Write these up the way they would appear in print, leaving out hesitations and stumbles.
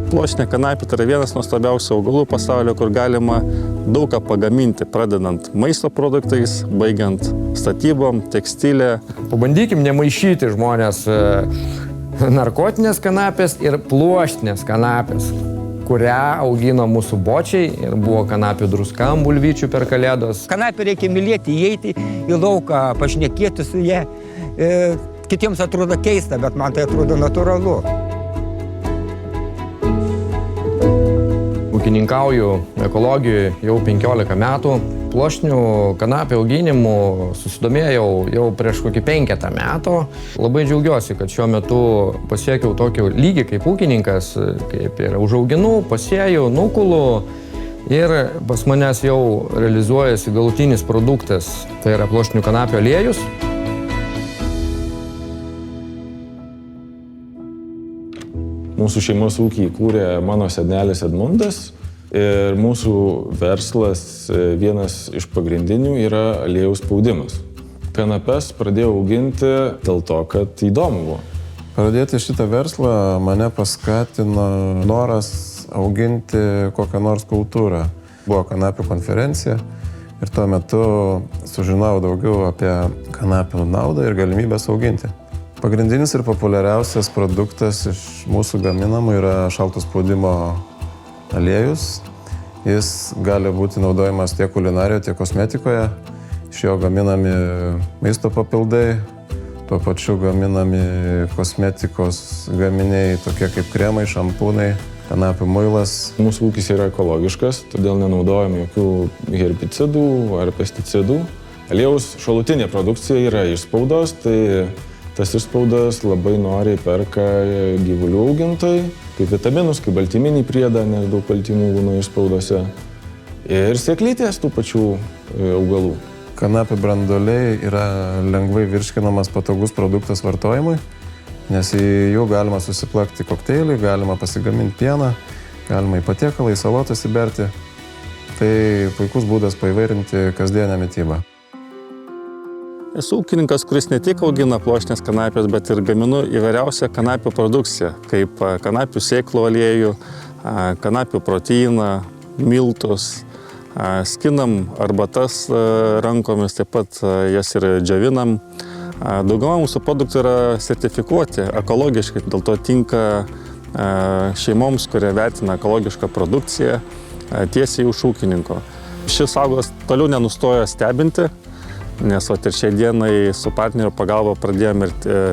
Pluoštinė kanapė tai yra vienas nuostabiausių augalų pasaulio, kur galima daug ką pagaminti, pradedant maisto produktais, baigiant statybom, tekstilė. Pabandykim nemaišyti žmonės narkotinės kanapės ir pluoštinės kanapės, kurią augino mūsų bočiai ir buvo kanapių druskam bulvyčių per kalėdos. Kanapę reikia mylėti, įeiti į lauką, pašnekėti su ja. Kitiems atrodo keista, bet man tai atrodo natūralu. Ūkininkauju ekologijoje jau 15 metų. Pluoštinių kanapių auginimu susidomėjau jau prieš kokį 5 metų. Labai džiaugiuosi, kad šiuo metu pasiekiau tokį lygį kaip ūkininkas, kaip ir užauginu, pasėjau, nukulu ir pas manęs jau realizuojasi galutinis produktas. Tai yra pluoštinių kanapių aliejus. Mūsų šeimos ūkį įkūrė mano senelis Edmundas ir mūsų verslas vienas iš pagrindinių yra aliejaus spaudimas. Kanapes pradėjau auginti dėl to, kad įdomu buvo. Pradėti šitą verslą mane paskatino noras auginti kokią nors kultūrą. Buvo kanapių konferencija ir tuo metu sužinojau daugiau apie kanapių naudą ir galimybės auginti. Pagrindinis ir populiariausias produktas iš mūsų gaminamų yra šalto spaudimo aliejus. Jis gali būti naudojamas tiek kulinarijoje, tiek kosmetikoje. Iš jo gaminami maisto papildai, tuo pačiu gaminami kosmetikos gaminiai, tokie kaip kremai, šampūnai, kanapių muilas. Mūsų ūkis yra ekologiškas, todėl nenaudojame jokių herbicidų ar pesticidų. Aliejaus šalutinė produkcija yra išspaudos, tai tas išspaudas labai noriai perka gyvulių augintojai, kaip vitaminus, kaip baltyminį priedą, nes daug baltymų būna išspaudose. Ir sėklytės tų pačių augalų. Kanapių branduoliai yra lengvai virškinamas patogus produktas vartojimui, nes į jų galima susiplakti kokteilį, galima pasigaminti pieną, galima į patiekalą, į salotas įberti. Tai puikus būdas paįvairinti kasdienę mitybą. Esu ūkininkas, kuris ne tik augina pluoštinės kanapės, bet ir gaminu įvairiausią kanapių produkciją, kaip kanapių sėklų aliejų, kanapių proteiną, miltus, skinam arbatas rankomis, taip pat jas ir džiovinam. Dauguma mūsų produktų yra sertifikuoti ekologiškai, dėl to tinka šeimoms, kurie vertina ekologišką produkciją tiesiai iš ūkininko. Šis augalas toliau nenustoja stebinti, nes ir šiai dienai su partnerio pagalba pradėjome ir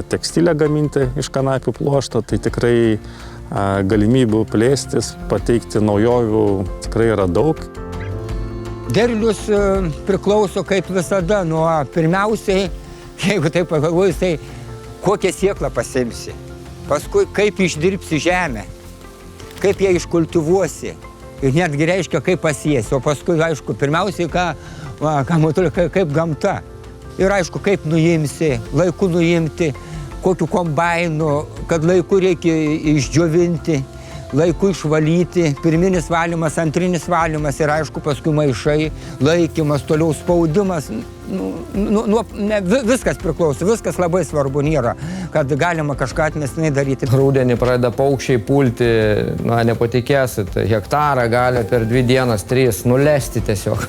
tekstilę gaminti iš kanapių pluošto, tai tikrai galimybių plėstis, pateikti naujovių tikrai yra daug. Derlius priklauso kaip visada nuo pirmiausiai, jeigu taip pagalvojus, tai kokią sėklą pasiimsi, paskui kaip išdirbsi žemę, kaip ją iškultivuosi ir netgi reiškia kaip pasiesi, o paskui aišku pirmiausiai kaip gamta. Ir aišku, kaip nuimsi, laiku nuimti, kokiu kombainu, kad laiku reikia išdžiovinti, laiku išvalyti, pirminis valymas, antrinis valymas ir aišku, paskui maišai, laikymas, toliau spaudimas. Viskas priklauso, viskas labai svarbu nėra, kad galima kažką atmestinai daryti. Rudenį pradeda paukščiai pulti, nepatikėsit, hektarą gali per 2 dienas, 3 nulesti tiesiog.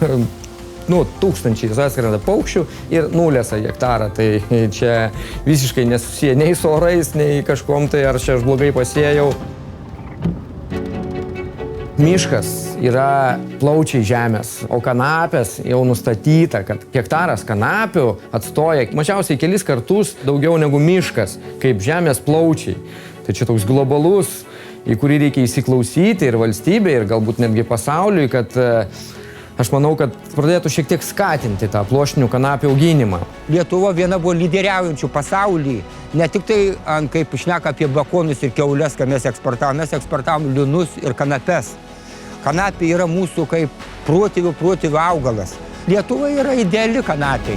Tūkstančiais atskrenda paukščių ir nulesa hektarą. Tai čia visiškai nesusiję nei su orais, nei kažkom tai, ar čia aš blogai pasėjau. Miškas yra plaučiai žemės, o kanapės jau nustatyta, kad hektaras kanapių atstoja mažiausiai kelis kartus daugiau negu miškas, kaip žemės plaučiai. Tai čia toks globalus, į kurį reikia įsiklausyti ir valstybė, ir galbūt netgi pasauliui, kad aš manau, kad pradėtų šiek tiek skatinti tą pluoštinių kanapių auginimą. Lietuva viena buvo lyderiaujančių pasaulyje. Ne tik tai, kaip šneka apie bakonus ir kiaules, ką mes eksportavom linus ir kanapes. Kanapė yra mūsų kaip protėvių augalas. Lietuva yra ideali kanapiai.